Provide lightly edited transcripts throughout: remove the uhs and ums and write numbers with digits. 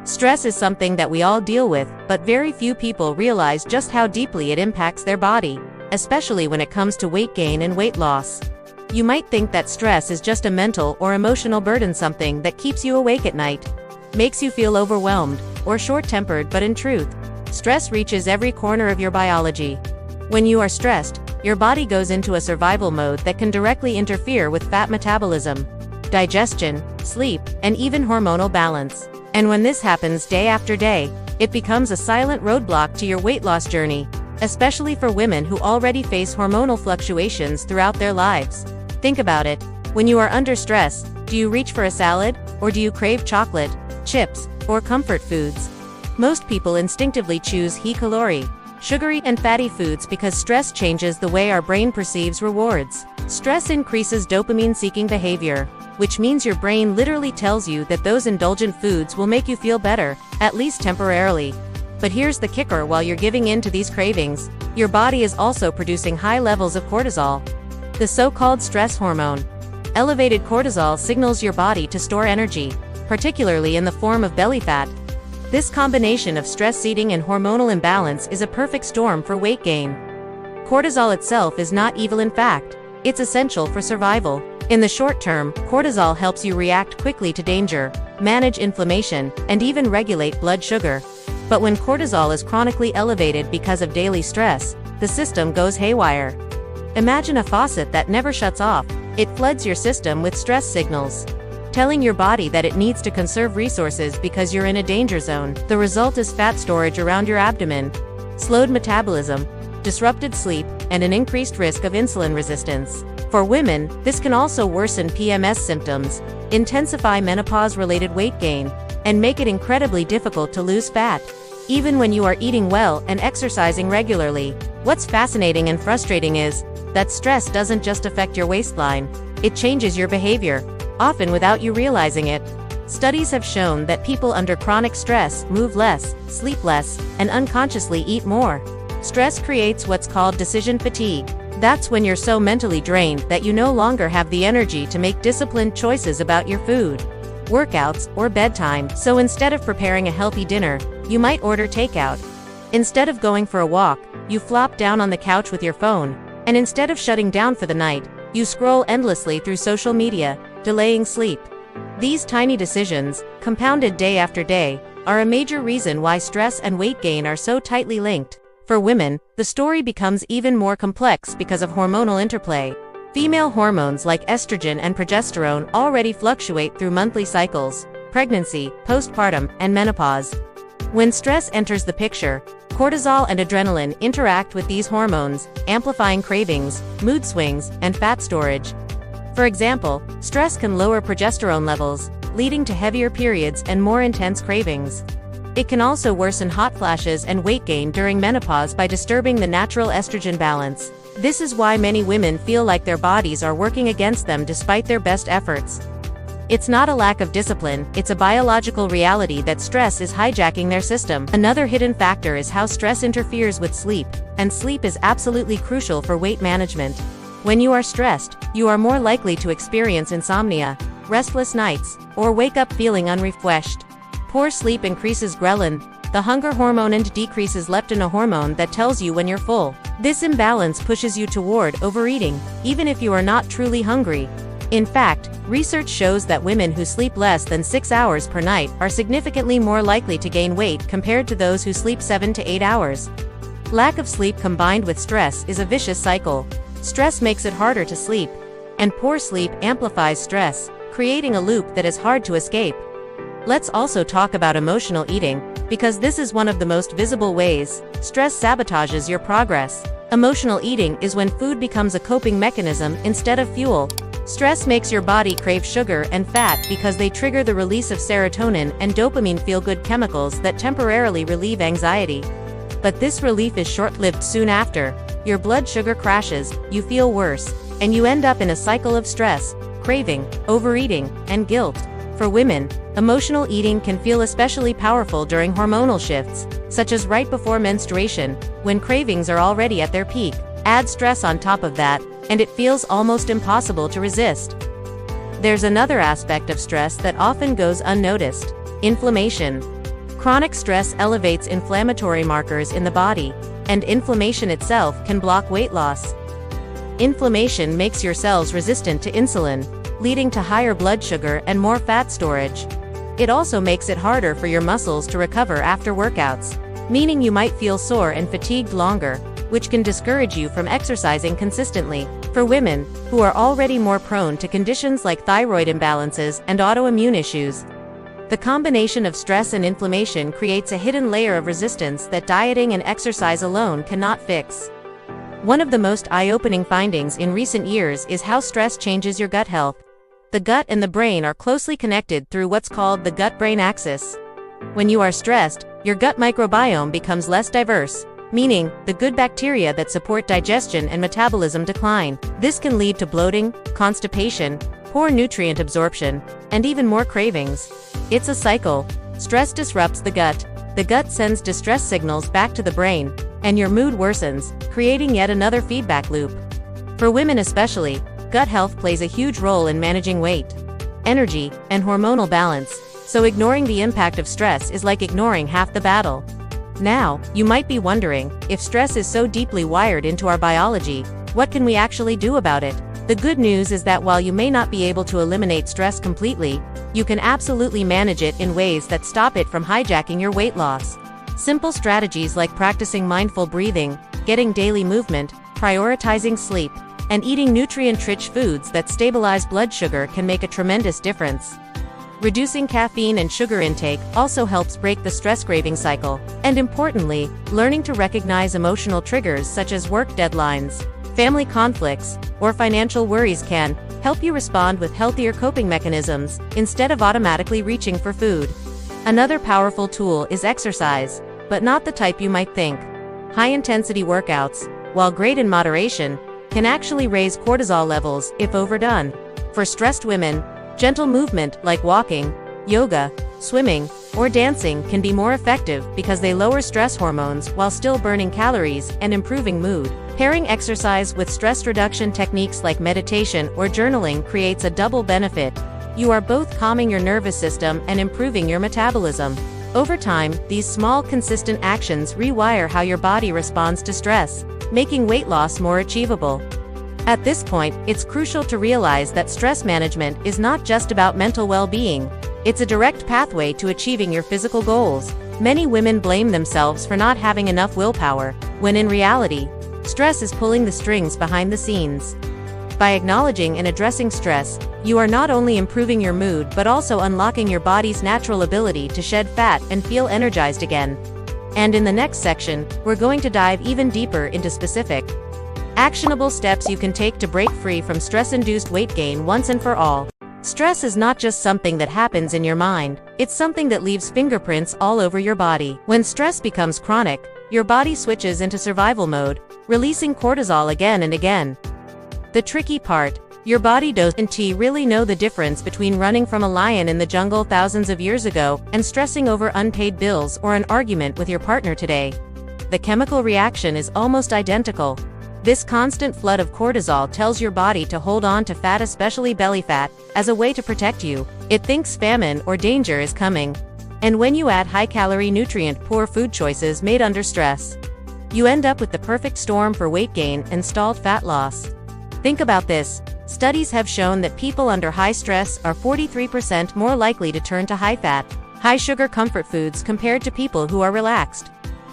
Stress is something that we all deal with, but very few people realize just how deeply it impacts their body, especially when it comes to weight gain and weight loss. You might think that stress is just a mental or emotional burden, something that keeps you awake at night, makes you feel overwhelmed, or short-tempered, but in truth, stress reaches every corner of your biology. When you are stressed, your body goes into a survival mode that can directly interfere with fat metabolism, digestion, sleep, and even hormonal balance. And when this happens day after day, it becomes a silent roadblock to your weight loss journey, especially for women who already face hormonal fluctuations throughout their lives. Think about it. When you are under stress, do you reach for a salad, or do you crave chocolate, chips, or comfort foods? Most people instinctively choose high-calorie, sugary and fatty foods because stress changes the way our brain perceives rewards. Stress increases dopamine-seeking behavior, which means your brain literally tells you that those indulgent foods will make you feel better, at least temporarily. But here's the kicker: while you're giving in to these cravings, your body is also producing high levels of cortisol, the so-called stress hormone. Elevated cortisol signals your body to store energy, particularly in the form of belly fat. This combination of stress eating and hormonal imbalance is a perfect storm for weight gain. Cortisol itself is not evil, in fact, it's essential for survival. In the short term, cortisol helps you react quickly to danger, manage inflammation, and even regulate blood sugar. But when cortisol is chronically elevated because of daily stress, the system goes haywire. Imagine a faucet that never shuts off. It floods your system with stress signals, telling your body that it needs to conserve resources because you're in a danger zone. The result is fat storage around your abdomen, slowed metabolism, disrupted sleep, and an increased risk of insulin resistance. For women, this can also worsen PMS symptoms, intensify menopause-related weight gain, and make it incredibly difficult to lose fat, even when you are eating well and exercising regularly. What's fascinating and frustrating is that stress doesn't just affect your waistline, it changes your behavior, often without you realizing it. Studies have shown that people under chronic stress move less, sleep less, and unconsciously eat more. Stress creates what's called decision fatigue. That's when you're so mentally drained that you no longer have the energy to make disciplined choices about your food, workouts, or bedtime. So instead of preparing a healthy dinner, you might order takeout. Instead of going for a walk, you flop down on the couch with your phone. And instead of shutting down for the night, you scroll endlessly through social media, delaying sleep. These tiny decisions, compounded day after day, are a major reason why stress and weight gain are so tightly linked. For women, the story becomes even more complex because of hormonal interplay. Female hormones like estrogen and progesterone already fluctuate through monthly cycles, pregnancy, postpartum, and menopause. When stress enters the picture, cortisol and adrenaline interact with these hormones, amplifying cravings, mood swings, and fat storage. For example, stress can lower progesterone levels, leading to heavier periods and more intense cravings. It can also worsen hot flashes and weight gain during menopause by disturbing the natural estrogen balance. This is why many women feel like their bodies are working against them despite their best efforts. It's not a lack of discipline, it's a biological reality that stress is hijacking their system. Another hidden factor is how stress interferes with sleep, and sleep is absolutely crucial for weight management. When you are stressed, you are more likely to experience insomnia, restless nights, or wake up feeling unrefreshed. Poor sleep increases ghrelin, the hunger hormone, and decreases leptin, a hormone that tells you when you're full. This imbalance pushes you toward overeating, even if you are not truly hungry. In fact, research shows that women who sleep less than 6 hours per night are significantly more likely to gain weight compared to those who sleep 7 to 8 hours. Lack of sleep combined with stress is a vicious cycle. Stress makes it harder to sleep, and poor sleep amplifies stress, creating a loop that is hard to escape. Let's also talk about emotional eating, because this is one of the most visible ways stress sabotages your progress. Emotional eating is when food becomes a coping mechanism instead of fuel. Stress makes your body crave sugar and fat because they trigger the release of serotonin and dopamine feel-good chemicals that temporarily relieve anxiety. But this relief is short-lived. Soon after, your blood sugar crashes, you feel worse, and you end up in a cycle of stress, craving, overeating, and guilt. For women, emotional eating can feel especially powerful during hormonal shifts, such as right before menstruation, when cravings are already at their peak. Add stress on top of that, and it feels almost impossible to resist. There's another aspect of stress that often goes unnoticed: inflammation. Chronic stress elevates inflammatory markers in the body, and inflammation itself can block weight loss. Inflammation makes your cells resistant to insulin, leading to higher blood sugar and more fat storage. It also makes it harder for your muscles to recover after workouts, meaning you might feel sore and fatigued longer, which can discourage you from exercising consistently. For women, who are already more prone to conditions like thyroid imbalances and autoimmune issues, the combination of stress and inflammation creates a hidden layer of resistance that dieting and exercise alone cannot fix. One of the most eye-opening findings in recent years is how stress changes your gut health. The gut and the brain are closely connected through what's called the gut-brain axis. When you are stressed, your gut microbiome becomes less diverse, meaning the good bacteria that support digestion and metabolism decline. This can lead to bloating, constipation, poor nutrient absorption, and even more cravings. It's a cycle. Stress disrupts the gut sends distress signals back to the brain, and your mood worsens, creating yet another feedback loop. For women especially, gut health plays a huge role in managing weight, energy, and hormonal balance, so ignoring the impact of stress is like ignoring half the battle. Now, you might be wondering, if stress is so deeply wired into our biology, what can we actually do about it? The good news is that while you may not be able to eliminate stress completely, you can absolutely manage it in ways that stop it from hijacking your weight loss. Simple strategies like practicing mindful breathing, getting daily movement, prioritizing sleep, and eating nutrient-rich foods that stabilize blood sugar can make a tremendous difference. Reducing caffeine and sugar intake also helps break the stress craving cycle, and importantly, learning to recognize emotional triggers such as work deadlines, family conflicts, or financial worries can help you respond with healthier coping mechanisms instead of automatically reaching for food. Another powerful tool is exercise, but not the type you might think. High-intensity workouts, while great in moderation, can actually raise cortisol levels if overdone. For stressed women, gentle movement like walking, yoga, swimming, or dancing can be more effective because they lower stress hormones while still burning calories and improving mood. Pairing exercise with stress reduction techniques like meditation or journaling creates a double benefit. You are both calming your nervous system and improving your metabolism. Over time, these small, consistent actions rewire how your body responds to stress, making weight loss more achievable. At this point, it's crucial to realize that stress management is not just about mental well-being. It's a direct pathway to achieving your physical goals. Many women blame themselves for not having enough willpower, when in reality, stress is pulling the strings behind the scenes. By acknowledging and addressing stress, you are not only improving your mood but also unlocking your body's natural ability to shed fat and feel energized again. And in the next section, we're going to dive even deeper into specific, actionable steps you can take to break free from stress-induced weight gain once and for all. Stress is not just something that happens in your mind, it's something that leaves fingerprints all over your body. When stress becomes chronic, your body switches into survival mode, releasing cortisol again and again. The tricky part, your body doesn't really know the difference between running from a lion in the jungle thousands of years ago and stressing over unpaid bills or an argument with your partner today. The chemical reaction is almost identical. This constant flood of cortisol tells your body to hold on to fat, especially belly fat, as a way to protect you. It thinks famine or danger is coming. And when you add high-calorie, nutrient-poor food choices made under stress, you end up with the perfect storm for weight gain and stalled fat loss. Think about this. Studies have shown that people under high stress are 43% more likely to turn to high-fat, high-sugar comfort foods compared to people who are relaxed.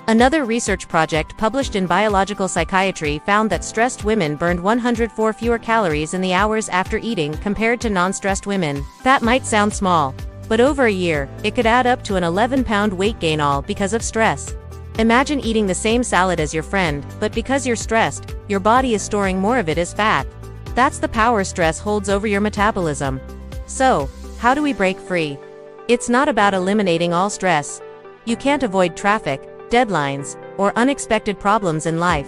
Another research project published in Biological Psychiatry found that stressed women burned 104 fewer calories in the hours after eating compared to non-stressed women. That might sound small, but over a year, it could add up to an 11-pound weight gain, all because of stress. Imagine eating the same salad as your friend, but because you're stressed, your body is storing more of it as fat. That's the power stress holds over your metabolism. So, how do we break free? It's not about eliminating all stress. You can't avoid traffic, deadlines, or unexpected problems in life.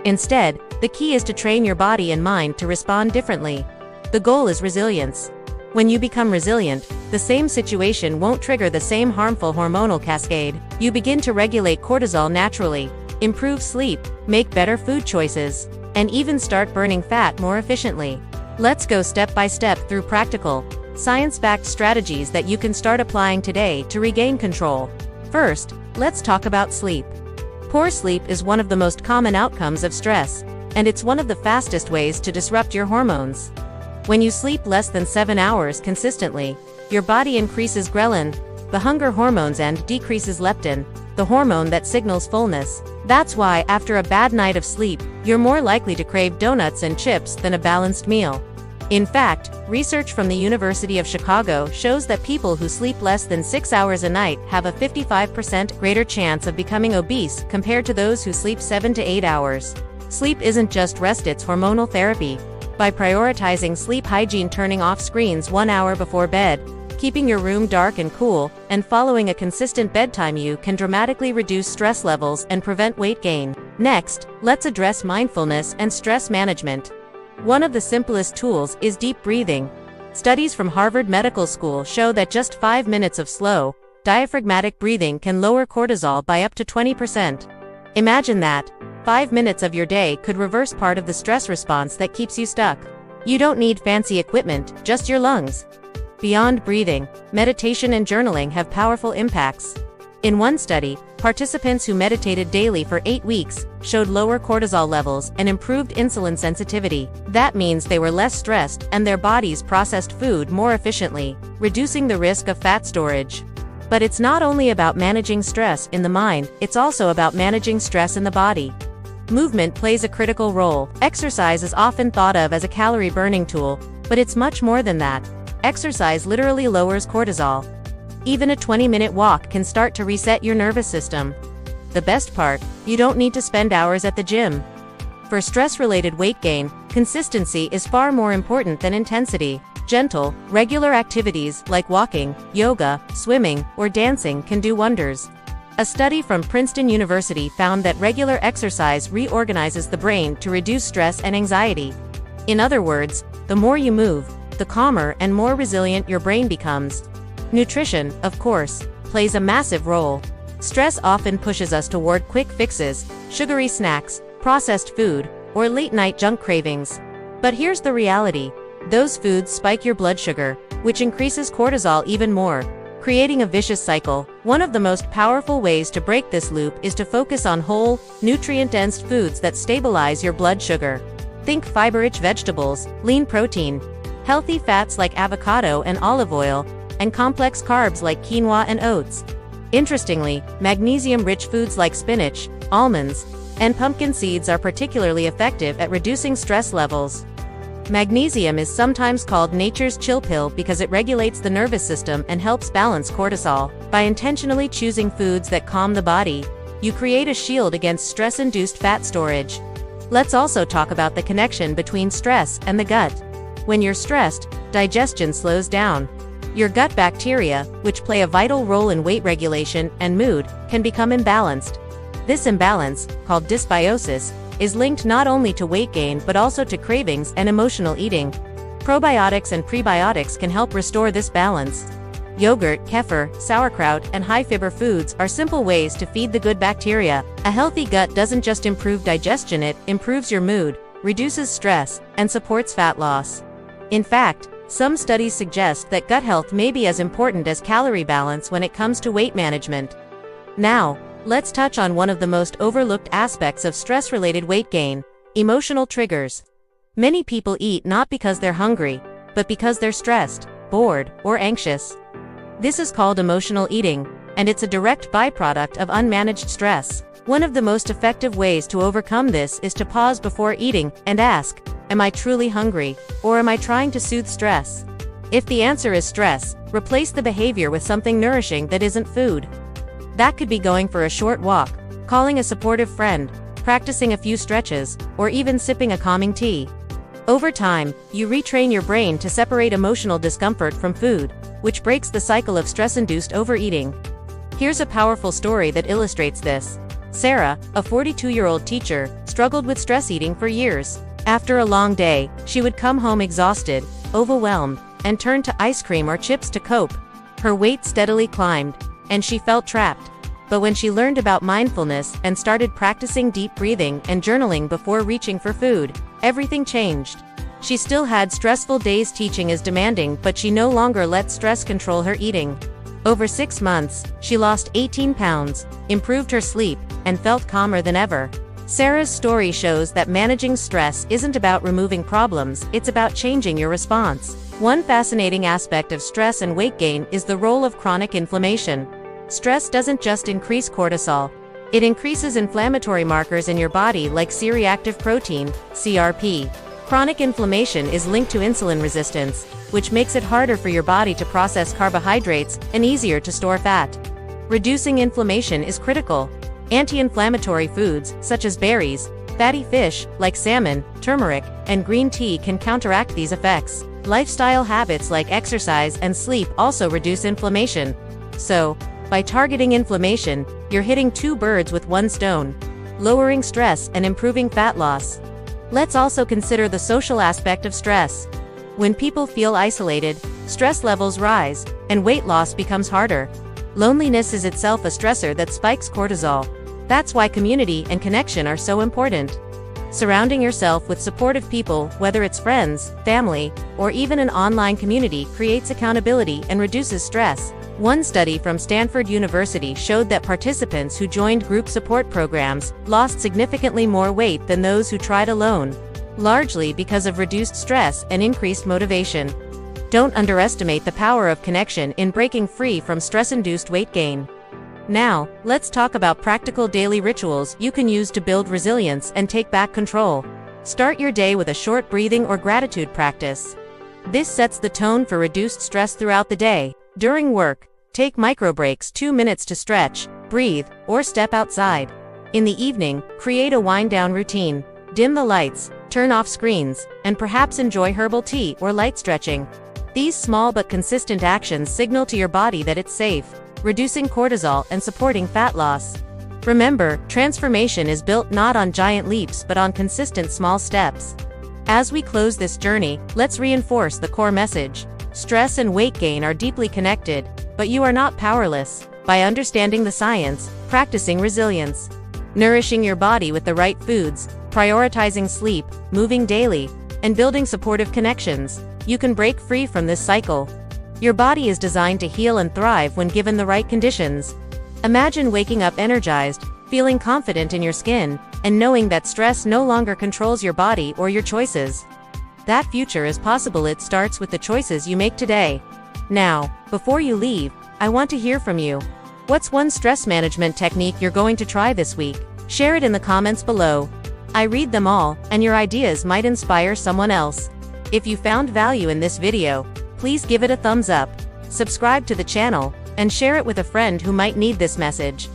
Instead, the key is to train your body and mind to respond differently. The goal is resilience. When you become resilient, the same situation won't trigger the same harmful hormonal cascade. You begin to regulate cortisol naturally, improve sleep, make better food choices, and even start burning fat more efficiently. Let's go step by step through practical, science-backed strategies that you can start applying today to regain control. First, let's talk about sleep. Poor sleep is one of the most common outcomes of stress, and it's one of the fastest ways to disrupt your hormones. When you sleep less than 7 hours consistently, your body increases ghrelin, the hunger hormones, and decreases leptin, the hormone that signals fullness. That's why, after a bad night of sleep, you're more likely to crave donuts and chips than a balanced meal. In fact, research from the University of Chicago shows that people who sleep less than 6 hours a night have a 55% greater chance of becoming obese compared to those who sleep 7 to 8 hours. Sleep isn't just rest, it's hormonal therapy. By prioritizing sleep hygiene, turning off screens 1 hour before bed, keeping your room dark and cool, and following a consistent bedtime, you can dramatically reduce stress levels and prevent weight gain. Next, let's address mindfulness and stress management. One of the simplest tools is deep breathing. Studies from Harvard Medical School show that just 5 minutes of slow, diaphragmatic breathing can lower cortisol by up to 20%. Imagine that. 5 minutes of your day could reverse part of the stress response that keeps you stuck. You don't need fancy equipment, just your lungs. Beyond breathing, meditation and journaling have powerful impacts. In one study, participants who meditated daily for 8 weeks showed lower cortisol levels and improved insulin sensitivity. That means they were less stressed and their bodies processed food more efficiently, reducing the risk of fat storage. But it's not only about managing stress in the mind, it's also about managing stress in the body. Movement plays a critical role. Exercise is often thought of as a calorie-burning tool, but it's much more than that. Exercise literally lowers cortisol. Even a 20-minute walk can start to reset your nervous system. The best part, you don't need to spend hours at the gym. For stress-related weight gain, consistency is far more important than intensity. Gentle, regular activities like walking, yoga, swimming, or dancing can do wonders. A study from Princeton University found that regular exercise reorganizes the brain to reduce stress and anxiety. In other words, the more you move, the calmer and more resilient your brain becomes. Nutrition, of course, plays a massive role. Stress often pushes us toward quick fixes, sugary snacks, processed food, or late-night junk cravings. But here's the reality. Those foods spike your blood sugar, which increases cortisol even more, creating a vicious cycle. One of the most powerful ways to break this loop is to focus on whole, nutrient-dense foods that stabilize your blood sugar. Think fiber-rich vegetables, lean protein, healthy fats like avocado and olive oil, and complex carbs like quinoa and oats. Interestingly, magnesium-rich foods like spinach, almonds, and pumpkin seeds are particularly effective at reducing stress levels. Magnesium is sometimes called nature's chill pill because it regulates the nervous system and helps balance cortisol. By intentionally choosing foods that calm the body, you create a shield against stress-induced fat storage. Let's also talk about the connection between stress and the gut. When you're stressed, digestion slows down. Your gut bacteria, which play a vital role in weight regulation and mood, can become imbalanced. This imbalance, called dysbiosis, is linked not only to weight gain but also to cravings and emotional eating. Probiotics and prebiotics can help restore this balance. Yogurt, kefir, sauerkraut, and high-fiber foods are simple ways to feed the good bacteria. A healthy gut doesn't just improve digestion, it improves your mood, reduces stress, and supports fat loss. In fact, some studies suggest that gut health may be as important as calorie balance when it comes to weight management. Now, let's touch on one of the most overlooked aspects of stress-related weight gain: emotional triggers. Many people eat not because they're hungry, but because they're stressed, bored, or anxious. This is called emotional eating, and it's a direct byproduct of unmanaged stress. One of the most effective ways to overcome this is to pause before eating and ask, am I truly hungry, or am I trying to soothe stress? If the answer is stress, replace the behavior with something nourishing that isn't food. That could be going for a short walk, calling a supportive friend, practicing a few stretches, or even sipping a calming tea. Over time, you retrain your brain to separate emotional discomfort from food, which breaks the cycle of stress-induced overeating. Here's a powerful story that illustrates this. Sarah, a 42-year-old teacher, struggled with stress eating for years. After a long day, she would come home exhausted, overwhelmed, and turn to ice cream or chips to cope. Her weight steadily climbed, and she felt trapped. But when she learned about mindfulness and started practicing deep breathing and journaling before reaching for food, everything changed. She still had stressful days, teaching is demanding, but she no longer let stress control her eating. Over 6 months, she lost 18 pounds, improved her sleep, and felt calmer than ever. Sarah's story shows that managing stress isn't about removing problems, it's about changing your response. One fascinating aspect of stress and weight gain is the role of chronic inflammation. Stress doesn't just increase cortisol. It increases inflammatory markers in your body like C-reactive protein, CRP. Chronic inflammation is linked to insulin resistance, which makes it harder for your body to process carbohydrates and easier to store fat. Reducing inflammation is critical. Anti-inflammatory foods, such as berries, fatty fish, like salmon, turmeric, and green tea can counteract these effects. Lifestyle habits like exercise and sleep also reduce inflammation. So, by targeting inflammation, you're hitting 2 birds with 1 stone, lowering stress and improving fat loss. Let's also consider the social aspect of stress. When people feel isolated, stress levels rise, and weight loss becomes harder. Loneliness is itself a stressor that spikes cortisol. That's why community and connection are so important. Surrounding yourself with supportive people, whether it's friends, family, or even an online community, creates accountability and reduces stress. One study from Stanford University showed that participants who joined group support programs lost significantly more weight than those who tried alone, largely because of reduced stress and increased motivation. Don't underestimate the power of connection in breaking free from stress-induced weight gain. Now, let's talk about practical daily rituals you can use to build resilience and take back control. Start your day with a short breathing or gratitude practice. This sets the tone for reduced stress throughout the day. During work, take micro breaks, 2 minutes to stretch, breathe, or step outside. In the evening, create a wind-down routine. Dim the lights, turn off screens, and perhaps enjoy herbal tea or light stretching. These small but consistent actions signal to your body that it's safe, reducing cortisol and supporting fat loss. Remember, transformation is built not on giant leaps but on consistent small steps. As we close this journey, let's reinforce the core message. Stress and weight gain are deeply connected, but you are not powerless. By understanding the science, practicing resilience, nourishing your body with the right foods, prioritizing sleep, moving daily, and building supportive connections, you can break free from this cycle. Your body is designed to heal and thrive when given the right conditions. Imagine waking up energized, feeling confident in your skin, and knowing that stress no longer controls your body or your choices. That future is possible. It starts with the choices you make today. Now, before you leave, I want to hear from you. What's one stress management technique you're going to try this week? Share it in the comments below. I read them all, and your ideas might inspire someone else. If you found value in this video, please give it a thumbs up, subscribe to the channel, and share it with a friend who might need this message.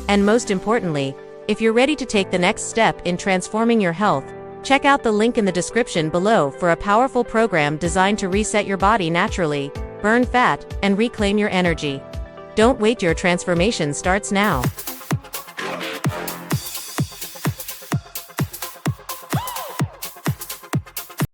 And most importantly, if you're ready to take the next step in transforming your health, check out the link in the description below for a powerful program designed to reset your body naturally, burn fat, and reclaim your energy. Don't wait, your transformation starts now.